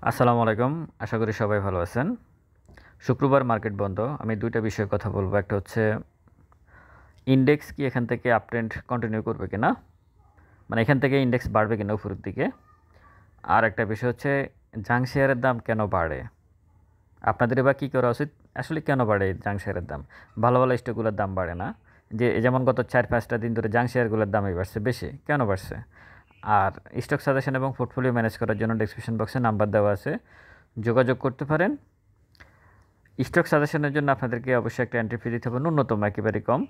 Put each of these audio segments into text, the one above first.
আসসালামু আলাইকুম। আশা করি সবাই ভালো আছেন। শুক্রবার মার্কেট বন্ধ। আমি ২ টা বিষয়ে কথা বলব। একটা হচ্ছে ইনডেক্স কি এখান থেকে আপট্রেন্ড কন্টিনিউ করবে কিনা? মানে এখান থেকে ইনডেক্স বাড়বে কিনা উপরের দিকে? আর একটা বিষয় হচ্ছে জাং শেয়ারের দাম কেন বাড়ে? আপনাদের এবার কী করা উচিত? আসলে কেন বাড়ে জাং শেয়ারের দাম? ভালো, ভালো স্টকগুলোর দাম বাড়ে না। যেমন গত ৪-৫টা দিন ধরে জাং শেয়ারগুলোর দামই বাড়ছে বেশি। কেন বাড়ছে? আর স্টক সাজেশন এবং পোর্টফোলিও ম্যানেজ করার জন্য ডেসক্রিপশন বক্সে নাম্বার দেওয়া আছে। যোগাযোগ করতে পারেন। স্টক সাজেশনের জন্য আপনাদেরকে অবশ্যই একটা এন্ট্রি ফি দিতে হবে, ন্যূনতম একেবারেই কম।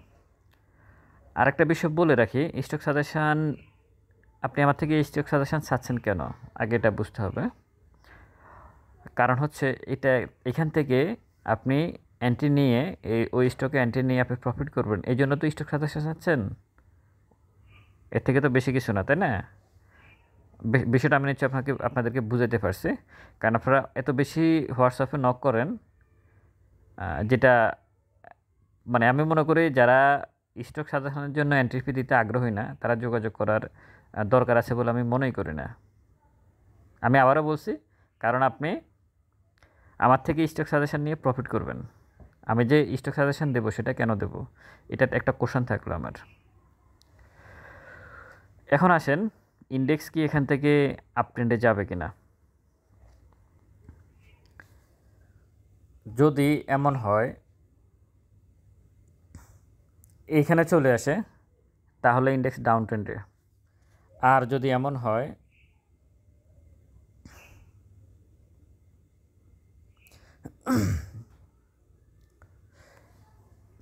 আরেকটা বিষয় বলে রাখি, স্টক সাজেশান আপনি আমার থেকে স্টক সাজেশান চাচ্ছেন কেন? আগে এটা বুঝতে হবে। কারণ হচ্ছে এখান থেকে আপনি এন্ট্রি নিয়ে ওই স্টকে এন্ট্রি নিয়ে আপনি প্রফিট করবেন। এই জন্য তো স্টক সাজেশান চাচ্ছেন। এর থেকে তো বেশি কিছু না, তাই না? বিষয়টা আমি নিশ্চয়ই আপনাদেরকে বুঝাতে পারছি। কারণ আপনারা এত বেশি হোয়াটসঅ্যাপে নক করেন, যেটা মানে আমি মনে করি যারা স্টক সাজেশনের জন্য এন্ট্রি ফি দিতে আগ্রহী না, তারা যোগাযোগ করার দরকার আছে বলে আমি মনেই করি না। আমি আবারও বলছি, কারণ আপনি আমার থেকে স্টক সাজেশন নিয়ে প্রফিট করবেন। আমি যে স্টক সাজেশন দেবো সেটা কেন দেবো? এটা একটা কোশ্চেন থাকলো আমার। এখন আসেন, ইনডেক্স কি এখান থেকে আপট্রেন্ডে যাবে কিনা? যদি এমন হয় এইখানে চলে আসে, তাহলে ইনডেক্স ডাউন ট্রেন্ডে। আর যদি এমন হয়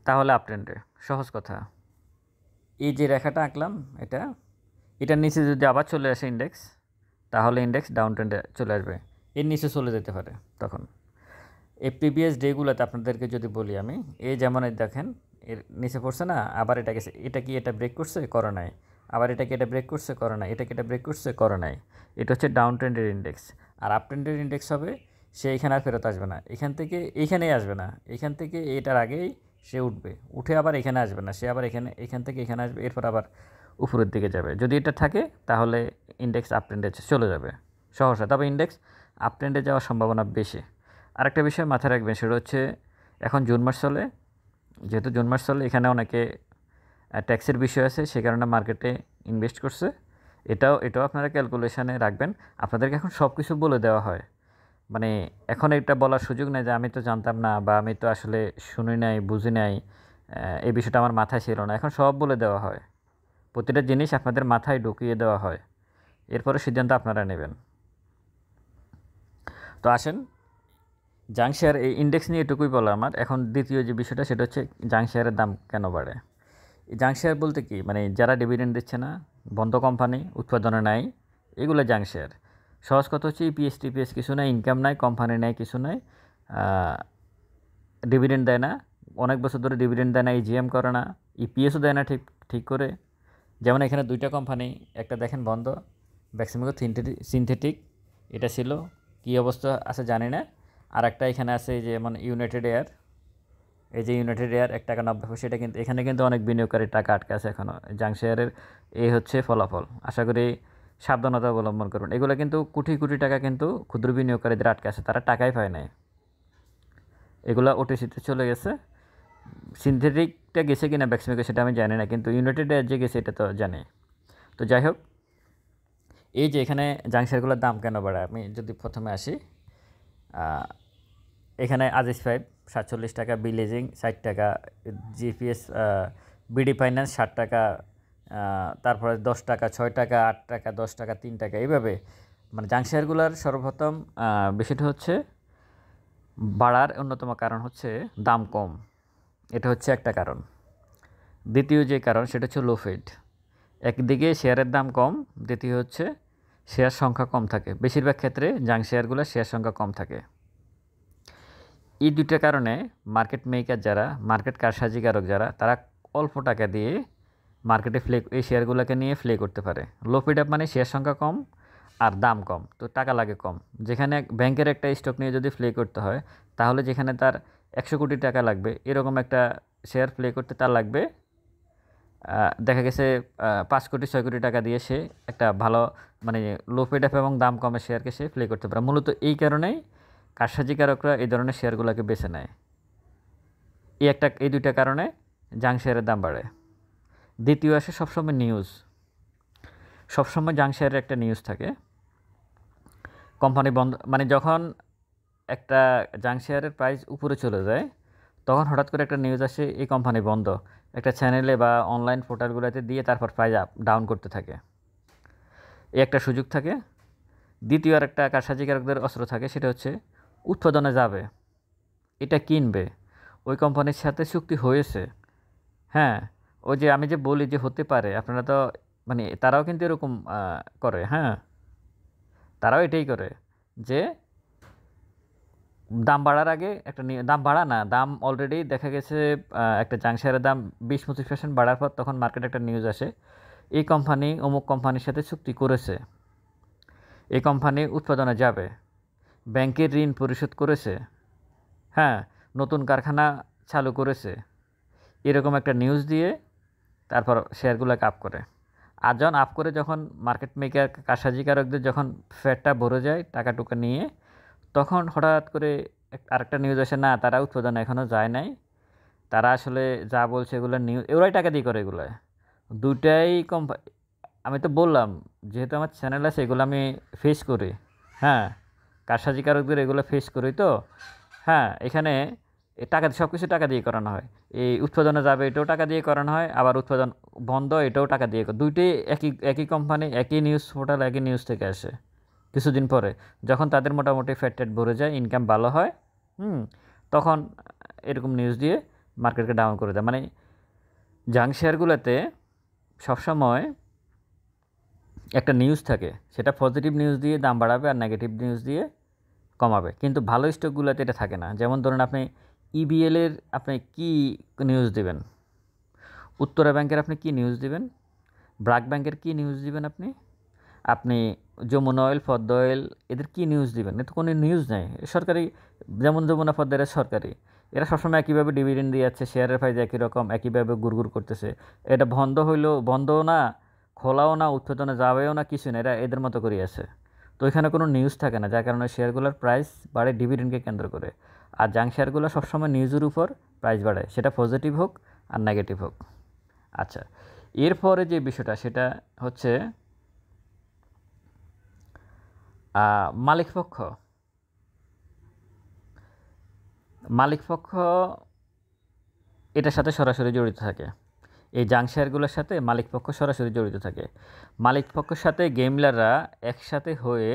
তাহলে আপট্রেন্ডে। সহজ কথা। এই যে রেখাটা আঁকলাম, এটার নিচে যদি আবার চলে আসে ইনডেক্স, তাহলে ইনডেক্স ডাউন ট্রেন্ডে চলে আসবে। এর নিচে চলে যেতে পারে তখন। এই প্রিভিয়াস ডেগুলোতে আপনাদেরকে যদি বলি আমি, এই যেমন দেখেন এর নিচে পড়ছে না, আবার এটা গেছে, এটা ব্রেক করছে, করে নাই। আবার এটা ব্রেক করছে, করে নাই। এটা ব্রেক করছে, করে নাই। এটা হচ্ছে ডাউন ট্রেন্ডের ইনডেক্স। আর আপ ট্রেন্ডের ইনডেক্স হবে সে এখানে আর ফেরত আসবে না, এখান থেকে এইখানেই আসবে না, এখান থেকে এটার আগেই সে উঠবে, উঠে আবার এখানে আসবে না, সে আবার এখান থেকে এখানে আসবে, এরপর আবার উপরের দিকে যাবে। যদি এটা থাকে তাহলে ইনডেক্স আপ ট্রেন্ডে চলে যাবে সহসা, তবে ইনডেক্স আপ ট্রেন্ডে যাওয়ার সম্ভাবনা বেশি। আরেকটা বিষয় মাথায় রাখবেন, সেটা হচ্ছে এখন জুন মাস চলে। যেহেতু জুন মাস চলে, এখানে অনেকে ট্যাক্সের বিষয় আছে, সে কারণে মার্কেটে ইনভেস্ট করছে। এটাও আপনারা ক্যালকুলেশানে রাখবেন। আপনাদেরকে এখন সব কিছু বলে দেওয়া হয়, মানে এখন এটা বলার সুযোগ নেই যে আমি তো জানতাম না, বা আমি তো আসলে শুনি নাই, বুঝি নাই, এই বিষয়টা আমার মাথায় ছিল না। এখন সব বলে দেওয়া হয়, প্রতিটা জিনিস আপনাদের মাথায় ঢুকিয়ে দেওয়া হয়, এরপরে সিদ্ধান্ত আপনারা নেবেন। তো আসেন, জাং শেয়ার এই ইনডেক্স নিয়ে এটুকুই বলা আমার। এখন দ্বিতীয় যে বিষয়টা, সেটা হচ্ছে জাং শেয়ারের দাম কেন বাড়ে। এই জাং শেয়ার বলতে কি, মানে যারা ডিভিডেন্ড দিচ্ছে না, বন্ধ কোম্পানি, উৎপাদনে নাই, এগুলো জাং শেয়ার। সহজ কথা হচ্ছে ইপিএস টিপিএস কিছু নাই, ইনকাম নাই, কোম্পানি নাই, কিছু নাই, ডিভিডেন্ড দেয় না, অনেক বছর ধরে ডিভিডেন্ড দেয় না, ইজিএম করে না, ইপিএসও দেয় না ঠিক ঠিক করে। যেমন এখানে 2টা কোম্পানি, একটা দেখেন বন্ধ, ভ্যাক্সিমকো সিনথেটিক, এটা ছিল, কী অবস্থা আছে জানি না। আর একটা এখানে আছে যেমন ইউনাইটেড এয়ার, এই যে ইউনাইটেড এয়ার 1 টাকা 90 পয়সা, এটা কিন্তু এখানে কিন্তু অনেক বিনিয়োগকারীর টাকা আটকে আছে এখনও। জাং শেয়ারের এই হচ্ছে ফলাফল। আশা করি সাবধানতা অবলম্বন করবেন। এগুলো কিন্তু কোটি কোটি টাকা কিন্তু ক্ষুদ্র বিনিয়োগকারীদের আটকে আছে, তারা টাকাই পায় নাই। এগুলো ওটিসিতে চলে গেছে। সিনথেটিকটা গেছে কিনা ভ্যাক্সিমকো সেটা আমি জানি না, কিন্তু ইউনাইটেড এয়ার যে গেছে এটা তো জানি। তো যাই হোক, এই যে এখানে জাং শেয়ারগুলোর দাম কেন বাড়ে, আমি যদি প্রথমে আসি, এখানে আজিজ 5 47 টাকা, বিলেজিং 60 টাকা, জিপিএস বিডি ফাইন্যান্স 60 টাকা, তারপরে 10 টাকা, 6 টাকা, 8 টাকা, 10 টাকা, 3 টাকা, এইভাবে। মানে জাং শেয়ারগুলোর সর্বপ্রথম বিষয়টা হচ্ছে বাড়ার অন্যতম কারণ হচ্ছে দাম কম। এটা হচ্ছে একটা কারণ। দ্বিতীয় যে কারণ, সেটা হচ্ছে লো ফেড। একদিকে শেয়ারের দাম কম, দ্বিতীয় হচ্ছে শেয়ার সংখ্যা কম থাকে। বেশিরভাগ ক্ষেত্রে জাং শেয়ারগুলোর শেয়ার সংখ্যা কম থাকে। এই 2টা কারণে মার্কেট মেকার যারা, মার্কেট কারসাজিকারক যারা, তারা অল্প টাকা দিয়ে মার্কেটে এই শেয়ারগুলোকে নিয়ে করতে পারে। লো ফিড আপ মানে শেয়ার সংখ্যা কম আর দাম কম, তো টাকা লাগে কম। যেখানে ব্যাংকের একটা স্টক নিয়ে যদি করতে হয়, তাহলে যেখানে তার 100 কোটি টাকা লাগবে, এরকম একটা শেয়ার করতে তার লাগবে দেখা গেছে 5 কোটি 6 কোটি টাকা দিয়ে সে একটা ভালো মানে লো পেড অফ এবং দাম কমে শেয়ারকে সে প্লে করতে পারে। মূলত এই কারণেই কারসাজিকারকরা এই ধরনের শেয়ারগুলোকে বেছে নেয়। এই দুইটা কারণে জাং শেয়ারের দাম বাড়ে। দ্বিতীয় আসে সবসময় নিউজ। সবসময় জাং শেয়ারের একটা নিউজ থাকে, কোম্পানি বন্ধ মানে যখন একটা জাং শেয়ারের প্রাইস উপরে চলে যায় তখন হঠাৎ করে একটা নিউজ আসে এই কোম্পানি বন্ধ, একটা চ্যানেলে বা অনলাইন পোর্টালগুলোতে দিয়ে তারপর প্রাইস ডাউন করতে থাকে। এই একটা সুযোগ থাকে। দ্বিতীয় আর একটা কারসাজিকারকদের অস্ত্র থাকে, সেটা হচ্ছে উৎপাদনে যাবে, এটা কিনবে, ওই কোম্পানির সাথে চুক্তি হয়েছে। হ্যাঁ, ওই যে আমি যে বলি যে হতে পারে, আপনারা তো মানে তারাও কিন্তু এরকম করে। হ্যাঁ, তারাও এটাই করে যে দাম বাড়ার আগে একটা দাম বাড়া না, দাম অলরেডি দেখা গেছে একটা জাং শেয়ারের দাম 20-25% বাড়ার পর তখন মার্কেটে একটা নিউজ আসে এই কোম্পানি অমুক কোম্পানির সাথে চুক্তি করেছে, এই কোম্পানি উৎপাদনে যাবে, ব্যাংকের ঋণ পরিশোধ করেছে, হ্যাঁ, নতুন কারখানা চালু করেছে, এরকম একটা নিউজ দিয়ে তারপর শেয়ারগুলোকে আপ করে। আর যখন আপ করে যখন মার্কেট মেকার কারসাজিকারকদের যখন ফ্যাটটা ভরে যায় টাকা টুকা নিয়ে, তখন হঠাৎ করে আরেকটা নিউজ আসে না তারা উৎপাদন এখনও যায় নাই, তারা আসলে যা বলছে এগুলো নিউজ, ওরাই টাকা দিয়ে করে এগুলো। দুটাই আমি তো বললাম যেহেতু আমার চ্যানেল আছে এগুলো আমি ফেস করি। হ্যাঁ, কারসাজিকারকদের এগুলো ফেস করি তো। হ্যাঁ, এখানে টাকা সব কিছু টাকা দিয়ে করানো হয়। এই উৎপাদনে যাবে এটাও টাকা দিয়ে করানো হয়, আবার উৎপাদন বন্ধ এটাও টাকা দিয়ে। দুইটাই একই একই কোম্পানি, একই নিউজ পোর্টাল, একই নিউজ থেকে আসে। কিছুদিন পরে যখন তাদের মোটামুটি ফ্যাট ভরে যায়, ইনকাম ভালো হয়, তখন এরকম নিউজ দিয়ে মার্কেটকে ডাউন করে দেয়। মানে জাং শেয়ারগুলোতে সবসময় একটা নিউজ থাকে, সেটা পজিটিভ নিউজ দিয়ে দাম বাড়াবে আর নেগেটিভ নিউজ দিয়ে কমাবে। কিন্তু ভালো স্টকগুলোতে এটা থাকে না। যেমন ধরুন আপনি ইবিএলের আপনি কি নিউজ দেবেন, উত্তরা ব্যাংকের আপনি কি নিউজ দেবেন, ব্র্যাক ব্যাংকের কি নিউজ দিবেন, আপনি যমুনা অয়েল, পদ্মা অয়েল, এদের কি নিউজ দিবেন? এতে কোনো নিউজ নেই। সরকারি, যেমন যমুনা পদ্মা এরা সরকারি, এরা সবসময় একইভাবে ডিভিডেন্ড দিয়ে যাচ্ছে, শেয়ারের প্রাইস একই রকম একইভাবে গুড়গুড় করতেছে। এটা বন্ধ হইলেও বন্ধও না, খোলাও না, উৎপাদনে যাবেও না, কিছু না, এরা এদের মতো করে আছে। তো এখানে কোনো নিউজ থাকে না, যার কারণে শেয়ারগুলোর প্রাইস বাড়ে ডিভিডেন্ডকে কেন্দ্র করে। আর জাং শেয়ারগুলো সবসময় নিউজের উপর প্রাইস বাড়ে, সেটা পজিটিভ হোক আর নেগেটিভ হোক। আচ্ছা, এরপরে যে বিষয়টা সেটা হচ্ছে মালিকপক্ষ। এটার সাথে সরাসরি জড়িত থাকে। এই জাং শেয়ারগুলোর সাথে মালিকপক্ষ সরাসরি জড়িত থাকে। মালিকপক্ষের সাথে গেমলাররা একসাথে হয়ে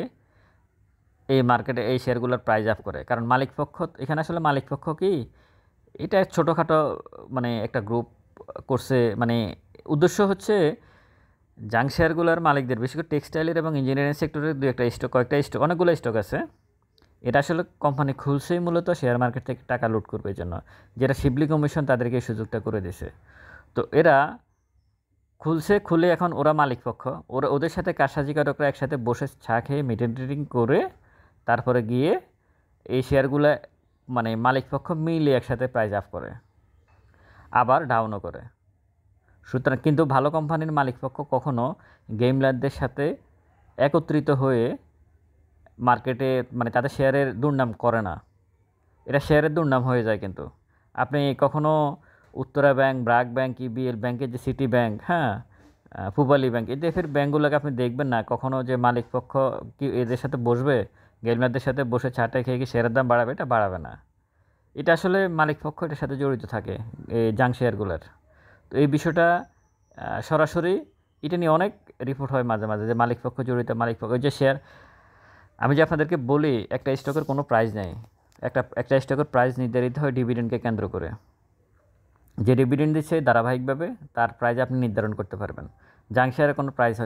এই মার্কেটে এই শেয়ারগুলোর প্রাইস আপ করে। কারণ মালিকপক্ষ এখানে আসলে মালিকপক্ষ কি, এটা ছোটোখাটো মানে একটা গ্রুপ করছে। মানে উদ্দেশ্য হচ্ছে জাং শেয়ারগুলোর মালিকদের, বিশেষ করে টেক্সটাইলের এবং ইঞ্জিনিয়ারিং সেক্টরের কয়েকটা স্টক, অনেকগুলো স্টক আছে। এটা আসলে কোম্পানি খুলছেই মূলত শেয়ার মার্কেট থেকে টাকা লুট করবে এই জন্য, যেটা শিবলি কমিশন তাদেরকে এই সুযোগটা করে দিয়েছে। তো এরা খুলে এখন ওরা মালিকপক্ষ, ওদের সাথে কারসাজিকারকরা একসাথে বসে চা খেয়ে মিটিং করে তারপরে গিয়ে এই শেয়ারগুলো মানে মালিকপক্ষ মিলে একসাথে প্রাইস আপ করে, আবার ডাউনও করে। সুতরাং কিন্তু ভালো কোম্পানির মালিকপক্ষ কখনো গেমলারদের সাথে একত্রিত হয়ে মার্কেটে মানে তাদের শেয়ারের দুর্নাম করে না। এটা শেয়ারের দুর্নাম হয়ে যায়। কিন্তু আপনি কখনো Uttara bank, BRAC bank, EBL ব্যাংকের যে সিটি ব্যাংক, হ্যাঁ, পূবালী ব্যাংক, এই টাইপের ব্যাংকগুলোকে আপনি দেখবেন না কখনো যে মালিকপক্ষ কি এদের সাথে বসবে, গেমলারদের সাথে বসে চাটা খেয়ে কি শেয়ারের দাম বাড়াবে? এটা বাড়াবে না। এটা আসলে মালিকপক্ষ এটার সাথে জড়িত থাকে, এই জাং শেয়ারগুলোর। তো এই বিষয়টা সরাসরি এটা নিয়ে অনেক রিপোর্ট হয় মাঝে মাঝে যে মালিকপক্ষ জড়িত, মালিকপক্ষ ওই যে শেয়ার। আমি যে আপনাদেরকে বলি একটা স্টকের কোনো প্রাইস নেই, একটা স্টকের প্রাইস নির্ধারিত হয় ডিভিডেন্ডকে কেন্দ্র করে। যে ডিভিডেন্ড দিচ্ছে ধারাবাহিকভাবে তার প্রাইস আপনি নির্ধারণ করতে পারবেন। জাং শেয়ারের কোনো প্রাইস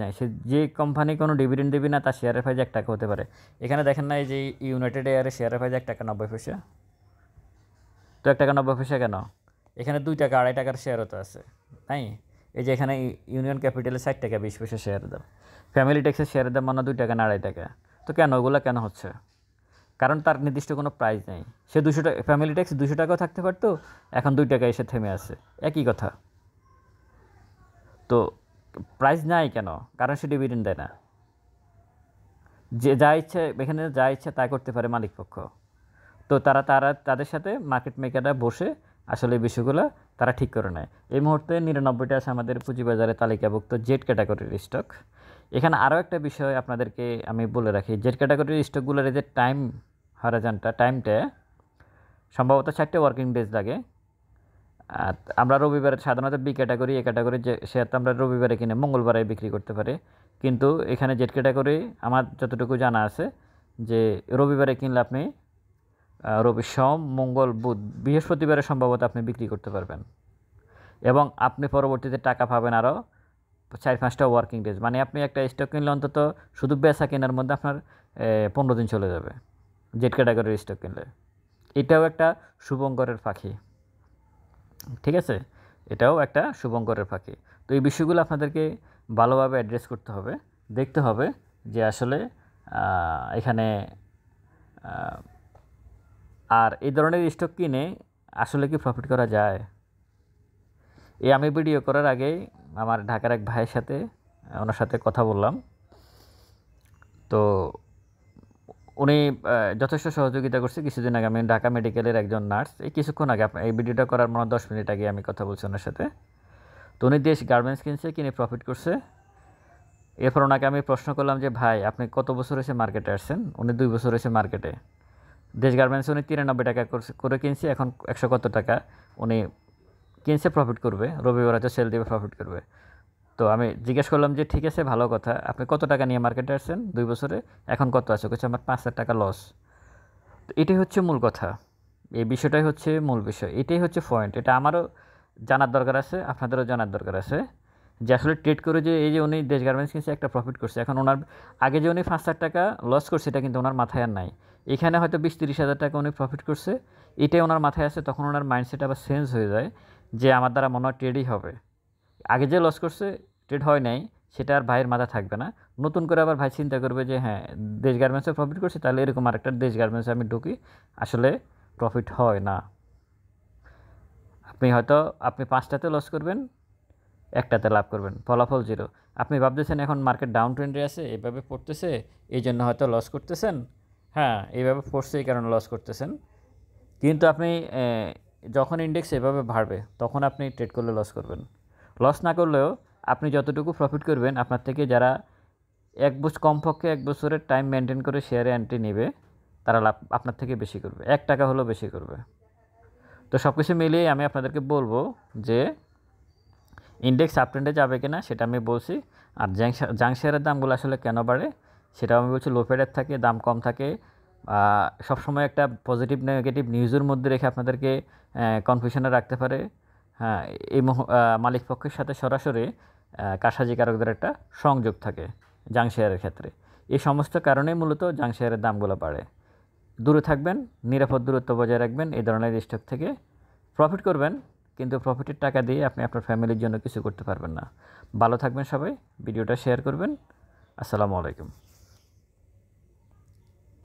নেই, সে যে কোম্পানি কোনো ডিভিডেন্ড দেবে না তার শেয়ারের প্রাইস 1 টাকা হতে পারে। এখানে দেখেন না এই যে ইউনাইটেড এয়ারের শেয়ারের প্রাইস 1 টাকা 90 পয়সা। তো 1 টাকা 90 পয়সা কেন? এখানে 2 টাকা 2.5 টাকার শেয়ারও তো আছে, তাই? এই যে এখানে ইউনিয়ন ক্যাপিটালে 60 টাকা 20 পয়সা শেয়ারের দাম, ফ্যামিলি ট্যাক্সের শেয়ারের দাম মানে 2 টাকা না 2.5 টাকা। তো কেন ওগুলো কেন হচ্ছে? কারণ তার নির্দিষ্ট কোনো প্রাইস নেই। সে 200 টাকা ফ্যামিলি ট্যাক্স 200 টাকাও থাকতে পারতো, এখন 2 টাকা এসে থেমে আছে, একই কথা। তো প্রাইস নাই কেন? কারণ সে ডিভিডেন্ড দেয় না। যে যা ইচ্ছে এখানে যা ইচ্ছে তাই করতে পারে মালিকপক্ষ। তো তাদের সাথে মার্কেট মেকাররা বসে আসলে এই বিষয়গুলো তারা ঠিক করে নেয়। এই মুহূর্তে 99টা আছে আমাদের পুঁজিবাজারে তালিকাভুক্ত জেড ক্যাটাগরির স্টক। এখানে আরও একটা বিষয় আপনাদেরকে আমি বলে রাখি, জেড ক্যাটাগরির স্টকগুলোর এই যে টাইম টাইমটা সম্ভবত 4টে ওয়ার্কিং ডেজ লাগে। আর আমরা রবিবারে সাধারণত বি ক্যাটাগরি এ ক্যাটাগরি যে শেয়ার তো আমরা রবিবারে কিনে মঙ্গলবারে বিক্রি করতে পারি, কিন্তু এখানে জেড ক্যাটাগরি আমার যতটুকু জানা আছে যে রবিবারে কিনলে আপনি রবি সোম মঙ্গল বুধ বৃহস্পতিবারে সম্ভবত আপনি বিক্রি করতে পারবেন, এবং আপনি পরবর্তীতে টাকা পাবেন আরও 4-5টা ওয়ার্কিং ডেজ। মানে আপনি একটা স্টক কিনলে অন্তত শুধু বেচা কেনার মধ্যে আপনার 15 দিন চলে যাবে জেড ক্যাটাগরির স্টক কিনলে। এটাও একটা শুভঙ্করের পাখি, ঠিক আছে, এটাও একটা শুভঙ্করের ফাঁকি। তো এই বিষয়গুলো আপনাদেরকে ভালোভাবে অ্যাড্রেস করতে হবে, দেখতে হবে যে আসলে এখানে আর এই ধরনের স্টক কিনে আসলে কি প্রফিট করা যায়। এই আমি ভিডিও করার আগেই আমার ঢাকার এক ভাইয়ের সাথে ওনার সাথে কথা বললাম, তো উনি যথেষ্ট সহযোগিতা করছে। কিছুদিন আগে আমি ঢাকা মেডিকেলের একজন নার্স, এই কিছুক্ষণ আগে এই ভিডিওটা করার 10 মিনিট আগে আমি কথা বলছি ওনার সাথে। তো উনি দেশ গার্মেন্টস কিনছে, কিনে প্রফিট করছে। এরপর ওনাকে আমি প্রশ্ন করলাম যে ভাই আপনি কত বছর হয়েছে মার্কেটে আসছেন? উনি 2 বছর হয়েছে মার্কেটে। দেশ গার্মেন্টসে উনি 93 টাকা করে কিনছে, এখন 100 কত টাকা উনি কিনছে, প্রফিট করবে, রবিবার হয়তো সেল দেবে, প্রফিট করবে। তো আমি জিজ্ঞেস করলাম যে ঠিক আছে ভালো কথা, আপনি কত টাকা নিয়ে মার্কেটে আসছেন 2 বছরে, এখন কত আছে? কিছু আমার 5,000 টাকা লস। তো এটাই হচ্ছে মূল কথা, এই বিষয়টাই হচ্ছে মূল বিষয়, এটাই হচ্ছে পয়েন্ট। এটা আমারও জানার দরকার আছে, আপনাদেরও জানার দরকার আছে যে আসলে ট্রেড করে যে এই যে উনি দেশ গার্মেন্টস কিনছে একটা প্রফিট করছে, এখন ওনার আগে যে উনি 5,000 টাকা লস করছে এটা কিন্তু ওনার মাথায় আর নাই। এখানে হয়তো 20-30 হাজার টাকা উনি প্রফিট করছে, এটাই ওনার মাথায় আছে। তখন ওনার মাইন্ডসেট আবার চেঞ্জ হয়ে যায় যে আমার দ্বারা মনে হয় ট্রেডই হবে। আগে যে লস করছে ট্রেড হয় নাই সেটা আর ভাইয়ের মাথা থাকবে না, নতুন করে আবার ভাই চিন্তা করবে যে হ্যাঁ দেশ গার্মেন্টসে প্রফিট করছে, তাহলে এরকম আরেকটা দেশ গার্মেন্টসে আমি ঢুকি, আসলে প্রফিট হয় না। আপনি 5টাতে লস করবেন, একটাতে লাভ করবেন, ফলাফল জিরো। আপনি ভাবতেছেন এখন মার্কেট ডাউন ট্রেন্ডে আছে, এভাবে পড়তেছে, এই জন্য হয়তো লস করতেছেন। হ্যাঁ, এইভাবে পড়ছে এই কারণে লস করতেছেন, কিন্তু আপনি যখন ইন্ডেক্স এভাবে বাড়বে তখন আপনি ট্রেড করলে লস করবেন। লস না করলেও আপনি যতটুকু প্রফিট করবেন, আপনার থেকে যারা কমপক্ষে 1 বছরের টাইম মেনটেন করে শেয়ারে এন্ট্রি নেবে তারা লাভ আপনার থেকে বেশি করবে, 1 টাকা হলেও বেশি করবে। তো সব কিছু মিলিয়ে আমি আপনাদেরকে বলবো যে ইন্ডেক্স আপট্রেন্ডে যাবে কিনা সেটা আমি বলছি। আর জাং শেয়ারের দামগুলো আসলে কেন বাড়ে সেটাও আমি বলছি। লো ফেডের থাকে, দাম কম থাকে, সবসময় একটা পজিটিভ নেগেটিভ নিউজের মধ্যে রেখে আপনাদেরকে কনফিউশনে রাখতে পারে। হ্যাঁ, এই মালিক পক্ষের সাথে সরাসরি কারসাজিকারকদের একটা সংযোগ থাকে জাং শেয়ারের ক্ষেত্রে। এই সমস্ত কারণেই মূলত জাং শেয়ারের দামগুলো বাড়ে। দূরে থাকবেন, নিরাপদ দূরত্ব বজায় রাখবেন এই ধরনের স্টক থেকে, প্রফিট করবেন, কিন্তু প্রফিটের টাকা দিয়ে আপনি আপনার ফ্যামিলির জন্য কিছু করতে পারবেন না। ভালো থাকবেন সবাই, ভিডিওটা শেয়ার করবেন। আসসালামু আলাইকুম।